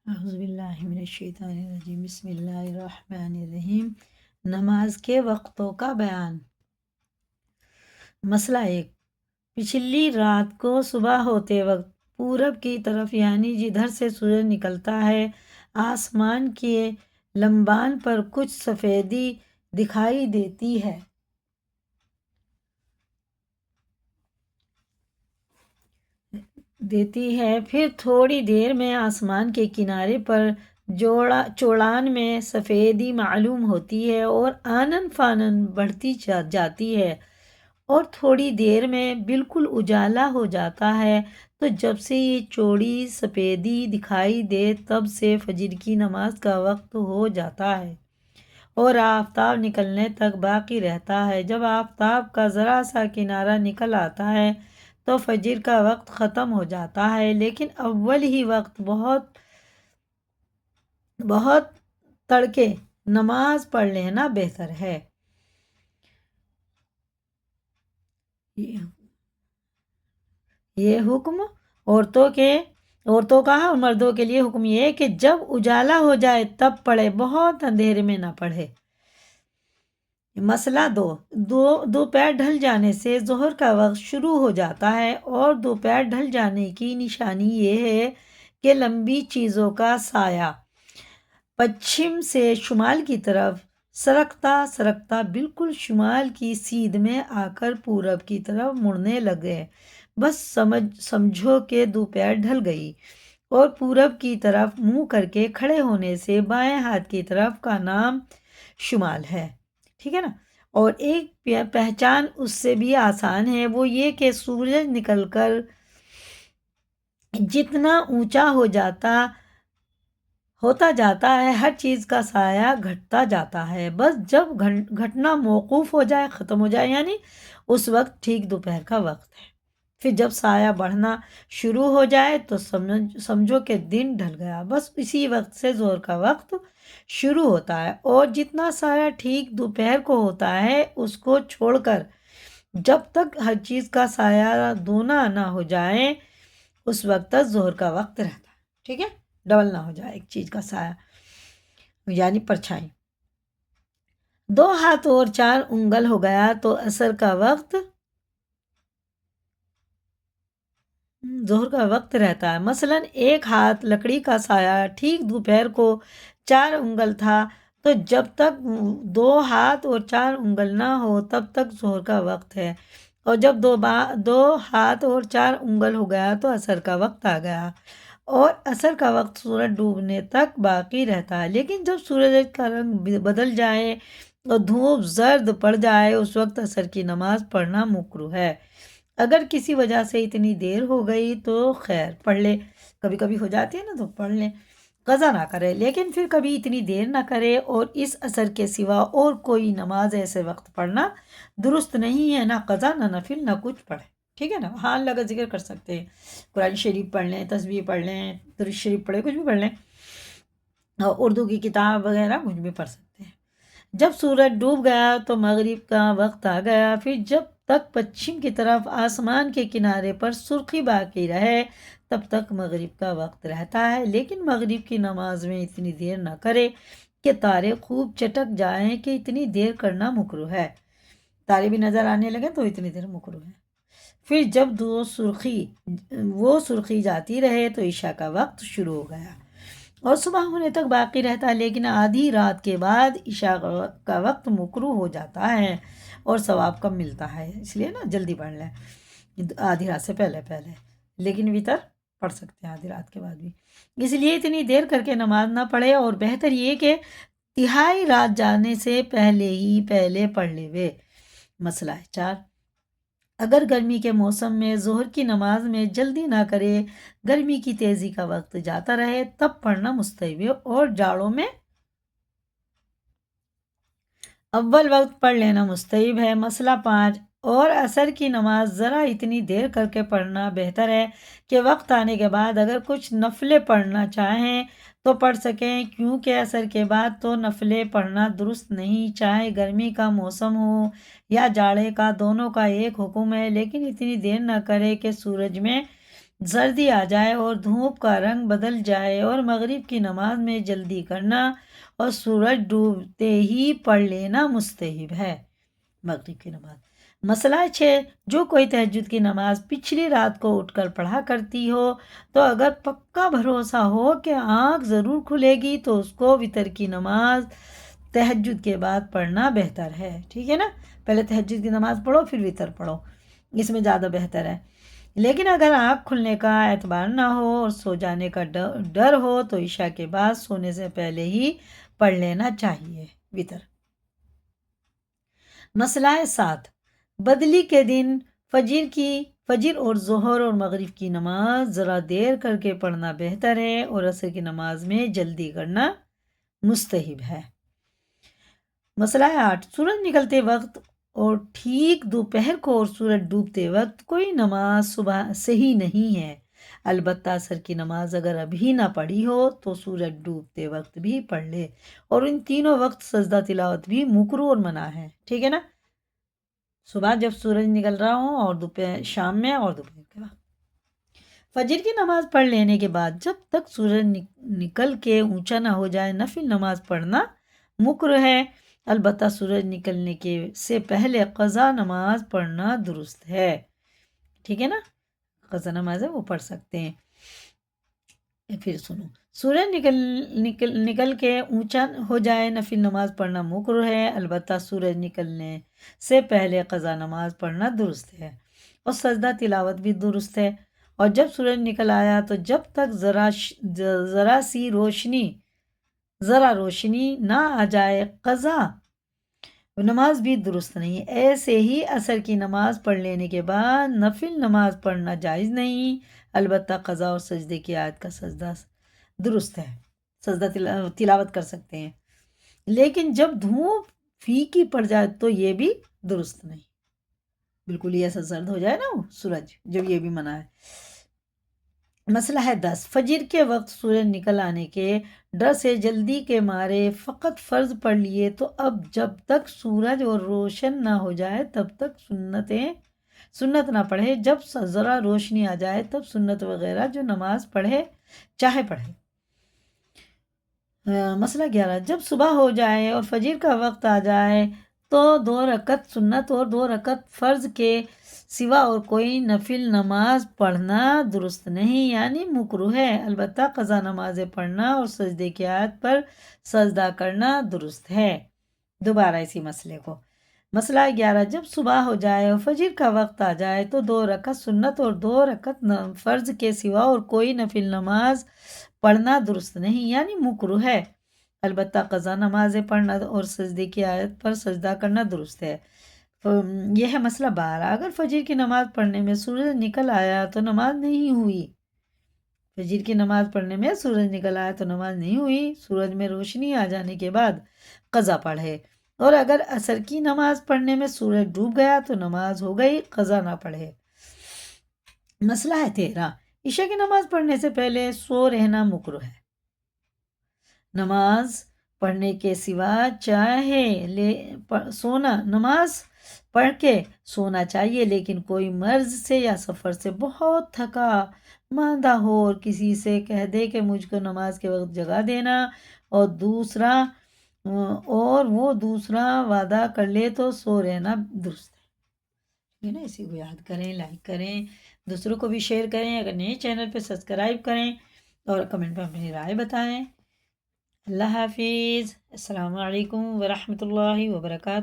اعوذ باللہ من الشیطان الرجیم، بسم اللہ الرحمن الرحیم۔ نماز کے وقتوں کا بیان۔ مسئلہ 1، پچھلی رات کو صبح ہوتے وقت پورب کی طرف یعنی جدھر سے سورج نکلتا ہے آسمان کے لمبان پر کچھ سفیدی دکھائی دیتی ہے، پھر تھوڑی دیر میں آسمان کے کنارے پر چوڑان میں سفیدی معلوم ہوتی ہے اور آنن فانن بڑھتی جاتی ہے اور تھوڑی دیر میں بالکل اجالا ہو جاتا ہے۔ تو جب سے یہ چوڑی سفیدی دکھائی دے تب سے فجر کی نماز کا وقت ہو جاتا ہے اور آفتاب نکلنے تک باقی رہتا ہے۔ جب آفتاب کا ذرا سا کنارہ نکل آتا ہے تو فجر کا وقت ختم ہو جاتا ہے، لیکن اول ہی وقت بہت تڑکے نماز پڑھ لینا بہتر ہے۔ یہ حکم عورتوں کا اور مردوں کے لیے حکم یہ ہے کہ جب اجالا ہو جائے تب پڑھے، بہت اندھیرے میں نہ پڑھے۔ مسئلہ 2، دوپہر ڈھل جانے سے ظہر کا وقت شروع ہو جاتا ہے اور دوپہر ڈھل جانے کی نشانی یہ ہے کہ لمبی چیزوں کا سایہ پچھم سے شمال کی طرف سرکتا بالکل شمال کی سیدھ میں آ کر پورب کی طرف مڑنے لگے۔ بس سمجھو کہ دوپہر ڈھل گئی اور پورب کی طرف منہ کر کے کھڑے ہونے سے بائیں ہاتھ کی طرف کا نام شمال ہے، ٹھیک ہے نا؟ اور ایک پہچان اس سے بھی آسان ہے، وہ یہ کہ سورج نکل کر جتنا اونچا ہوتا جاتا ہے ہر چیز کا سایہ گھٹتا جاتا ہے۔ بس جب گھٹنا موقوف ہو جائے، ختم ہو جائے، یعنی اس وقت ٹھیک دوپہر کا وقت ہے۔ پھر جب سایہ بڑھنا شروع ہو جائے تو سمجھو کہ دن ڈھل گیا۔ بس اسی وقت سے ظہر کا وقت شروع ہوتا ہے اور جتنا سایہ ٹھیک دوپہر کو ہوتا ہے اس کو چھوڑ کر جب تک ہر چیز کا سایہ دونا نہ ہو جائے اس وقت تک ظہر کا وقت رہتا ہے، ٹھیک ہے؟ ڈبل نہ ہو جائے ایک چیز کا سایہ یعنی پرچھائی۔ 2 ہاتھ اور 4 انگل ہو گیا تو عصر کا وقت ظہر کا وقت رہتا ہے۔ مثلاً 1 ہاتھ لکڑی کا سایہ ٹھیک دوپہر کو 4 انگل تھا تو جب تک 2 ہاتھ اور 4 انگل نہ ہو تب تک ظہر کا وقت ہے، اور جب 2 ہاتھ اور 4 انگل ہو گیا تو عصر کا وقت آ گیا اور عصر کا وقت سورج ڈوبنے تک باقی رہتا ہے۔ لیکن جب سورج کا رنگ بدل جائے اور دھوپ زرد پڑ جائے اس وقت عصر کی نماز پڑھنا مکروہ ہے۔ اگر کسی وجہ سے اتنی دیر ہو گئی تو خیر پڑھ لے، کبھی کبھی ہو جاتی ہے نا تو پڑھ لیں، قضا نہ کرے، لیکن پھر کبھی اتنی دیر نہ کرے۔ اور اس عصر کے سوا اور کوئی نماز ایسے وقت پڑھنا درست نہیں ہے، نہ قضا نہ نفل نہ کچھ پڑھے، ٹھیک ہے نا؟ ہاں اللہ کا ذکر کر سکتے ہیں، قرآن شریف پڑھ لیں، تسبیح پڑھ لیں، درود شریف پڑھیں، کچھ بھی پڑھ لیں، اور اردو کی کتاب وغیرہ کچھ بھی پڑھ سکتے ہیں۔ جب سورج ڈوب گیا تو مغرب کا وقت آ گیا۔ پھر جب تک پچھم کی طرف آسمان کے کنارے پر سرخی باقی رہے تب تک مغرب کا وقت رہتا ہے، لیکن مغرب کی نماز میں اتنی دیر نہ کرے کہ تارے خوب چٹک جائیں کہ اتنی دیر کرنا مکروہ ہے۔ تارے بھی نظر آنے لگے تو اتنی دیر مکروہ ہے۔ پھر جب وہ سرخی جاتی رہے تو عشاء کا وقت شروع ہو گیا اور صبح ہونے تک باقی رہتا ہے، لیکن آدھی رات کے بعد عشاء کا وقت مکروہ ہو جاتا ہے اور ثواب کم ملتا ہے، اس لیے نا جلدی پڑھ لیں آدھی رات سے پہلے، لیکن وتر پڑھ سکتے ہیں آدھی رات کے بعد بھی۔ اس لیے اتنی دیر کر کے نماز نہ پڑھے، اور بہتر یہ کہ تہائی رات جانے سے پہلے پڑھ لے وے۔ مسئلہ 4، اگر گرمی کے موسم میں ظہر کی نماز میں جلدی نہ کرے، گرمی کی تیزی کا وقت جاتا رہے تب پڑھنا مستحب ہے، اور جاڑوں میں اول وقت پڑھ لینا مستحب ہے۔ مسئلہ 5، اور عصر کی نماز ذرا اتنی دیر کر کے پڑھنا بہتر ہے کہ وقت آنے کے بعد اگر کچھ نفلیں پڑھنا چاہیں تو پڑھ سکیں، کیونکہ عصر کے بعد تو نفلیں پڑھنا درست نہیں، چاہے گرمی کا موسم ہو یا جاڑے کا، دونوں کا ایک حکم ہے۔ لیکن اتنی دیر نہ کرے کہ سورج میں سردی آ جائے اور دھوپ کا رنگ بدل جائے اور مغرب کی نماز میں جلدی کرنا اور سورج ڈوبتے ہی پڑھ لینا مستحب ہے۔ مغرب کی نماز۔ مسئلہ 6، جو کوئی تہجد کی نماز پچھلی رات کو اٹھ کر پڑھا کرتی ہو تو اگر پکا بھروسہ ہو کہ آنکھ ضرور کھلے گی تو اس کو وتر کی نماز تہجد کے بعد پڑھنا بہتر ہے۔ ٹھیک ہے نا، پہلے تہجد کی نماز پڑھو پھر وتر پڑھو، اس میں زیادہ بہتر ہے۔ لیکن اگر آنکھ کھلنے کا اعتبار نہ ہو اور سو جانے کا ڈر ہو تو عشاء کے بعد سونے سے پہلے ہی پڑھ لینا چاہیے وتر۔ مسئلہ 7، بدلی کے دن فجر اور ظہر اور مغرب کی نماز ذرا دیر کر کے پڑھنا بہتر ہے اور عصر کی نماز میں جلدی کرنا مستحب ہے۔ مسئلہ 8، سورج نکلتے وقت اور ٹھیک دوپہر کو اور سورج ڈوبتے وقت کوئی نماز صبح صحیح نہیں ہے، البتہ عصر کی نماز اگر ابھی نہ پڑھی ہو تو سورج ڈوبتے وقت بھی پڑھ لے، اور ان تینوں وقت سجدہ تلاوت بھی مکروہ اور منع ہے۔ ٹھیک ہے نا، صبح جب سورج نکل رہا ہو اور دوپہر شام میں اور دوپہر کے بعد۔ فجر کی نماز پڑھ لینے کے بعد جب تک سورج نکل کے اونچا نہ ہو جائے نفل نماز پڑھنا مکروہ ہے، البتہ سورج نکلنے سے پہلے قضا نماز پڑھنا درست ہے۔ ٹھیک ہے نا، قضا نماز ہے وہ پڑھ سکتے ہیں۔ پھر سنو، سورج نکل کے اونچا ہو جائے نفل نماز پڑھنا مکروہ ہے، البتہ سورج نکلنے سے پہلے قضا نماز پڑھنا درست ہے، اور سجدہ تلاوت بھی درست ہے۔ اور جب سورج نکل آیا تو جب تک ذرا روشنی نہ آ جائے قضا نماز بھی درست نہیں۔ ایسے ہی عصر کی نماز پڑھ لینے کے بعد نفل نماز پڑھنا جائز نہیں، البتہ قضا اور سجدے کی آیت کا سجدہ درست ہے، سجدہ تلاوت کر سکتے ہیں، لیکن جب دھوپ پھیکی پڑ جائے تو یہ بھی درست نہیں، بالکل ہی ایسا زرد ہو جائے نا وہ سورج، جب یہ بھی منع ہے۔ مسئلہ ہے 10، فجر کے وقت سورج نکل آنے کے ڈر سے جلدی کے مارے فقط فرض پڑھ لیے تو اب جب تک سورج اور روشن نہ ہو جائے تب تک سنت نہ پڑھے، جب ذرا روشنی آ جائے تب سنت وغیرہ جو نماز پڑھے چاہے پڑھے۔ مسئلہ 11، جب صبح ہو جائے اور فجر کا وقت آ جائے تو 2 رکعت سنت اور 2 رکعت فرض کے سوا اور کوئی نفل نماز پڑھنا درست نہیں، یعنی مکروہ ہے، البتہ قضا نمازیں پڑھنا اور سجدے کی آیت پر سجدہ کرنا درست ہے۔ دوبارہ اسی مسئلے کو، مسئلہ 11، جب صبح ہو جائے اور فجر کا وقت آ جائے تو 2 رکعت سنت اور 2 رکعت فرض کے سوا اور کوئی نفل نماز پڑھنا درست نہیں، یعنی مکروہ ہے، البتہ قضا نمازیں پڑھنا اور سجدے کی آیت پر سجدہ کرنا درست ہے۔ یہ ہے مسئلہ 12، اگر فجر کی نماز پڑھنے میں سورج نکل آیا تو نماز نہیں ہوئی، فجر کی نماز پڑھنے میں سورج نکل آیا تو نماز نہیں ہوئی، سورج میں روشنی آ جانے کے بعد قضا پڑھے، اور اگر عصر کی نماز پڑھنے میں سورج ڈوب گیا تو نماز ہو گئی، قضا نہ پڑھے۔ مسئلہ ہے 13، عشاء کی نماز پڑھنے سے پہلے سو رہنا مکروہ ہے، نماز پڑھنے کے سوا چاہے نماز پڑھ کے سونا چاہیے، لیکن کوئی مرض سے یا سفر سے بہت تھکا ماندہ ہو اور کسی سے کہہ دے کہ مجھ کو نماز کے وقت جگا دینا اور وہ دوسرا وعدہ کر لے تو سو رہنا درست ہے نا۔ اسی کو یاد کریں، لائک کریں، دوسروں کو بھی شیئر کریں، اگر نئے چینل پہ سبسکرائب کریں اور کمنٹ میں اپنی رائے بتائیں۔ اللہ حافظ، السلام علیکم ورحمۃ اللہ وبرکاتہ۔